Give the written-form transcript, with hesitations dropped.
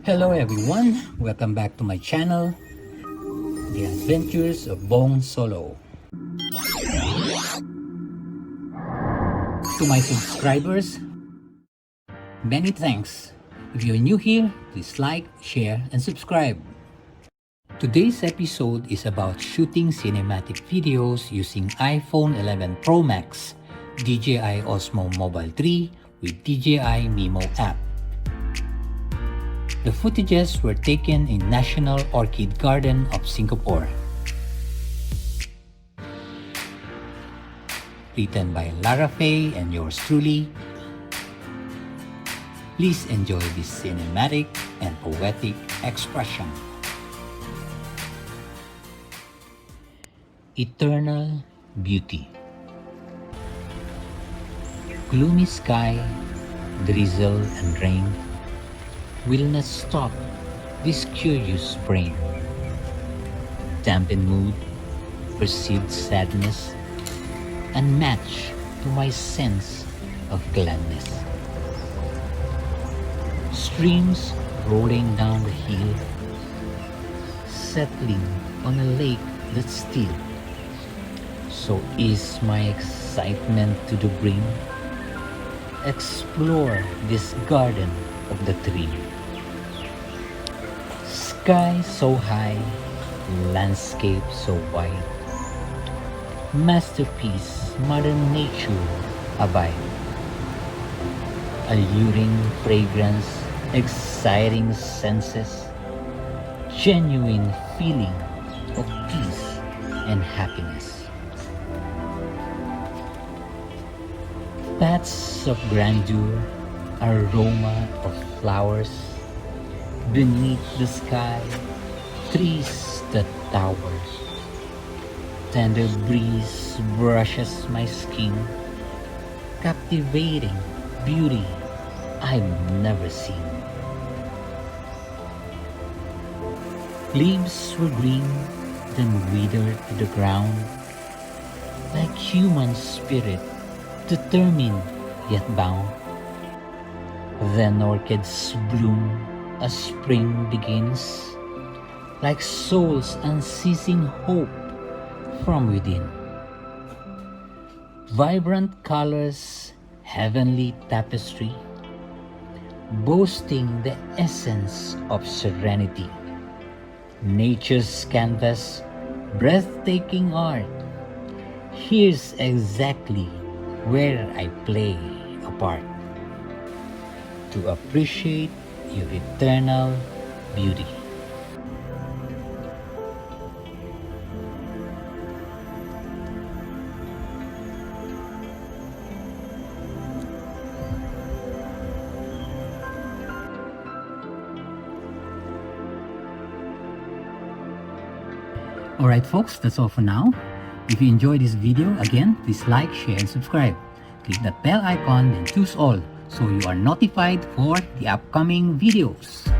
Hello everyone, welcome back to my channel, The Adventures of Bong Solo. To my subscribers, many thanks. If you're new here, please like, share, and subscribe. Today's episode is about shooting cinematic videos using iPhone 11 Pro Max, DJI Osmo Mobile 3 with DJI Mimo app. The footages were taken in National Orchid Garden of Singapore. Written by Lara Faye and yours truly. Please enjoy this cinematic and poetic expression. Eternal beauty. Gloomy sky, drizzle and rain will not stop this curious brain. Dampened mood, perceived sadness, unmatched to my sense of gladness. Streams rolling down the hill, settling on a lake that's still. So is my excitement to the brim. Explore this garden of the tree. Sky so high, landscape so wide. Masterpiece, Mother Nature abide. Alluring fragrance, exciting senses. Genuine feeling of peace and happiness. Paths of grandeur, aroma of flowers. Beneath the sky, trees that towers. Tender breeze brushes my skin, captivating beauty I've never seen. Leaves were green, then withered to the ground, like human spirit, determined yet bound. Then orchids bloom as spring begins, like soul's unceasing hope from within. Vibrant colors, heavenly tapestry, boasting the essence of serenity. Nature's canvas, breathtaking art. Here's exactly where I play a part. To appreciate your eternal beauty. Alright folks, that's all for now. If you enjoyed this video, again, please like, share, and subscribe. Click that bell icon and choose all so you are notified for the upcoming videos.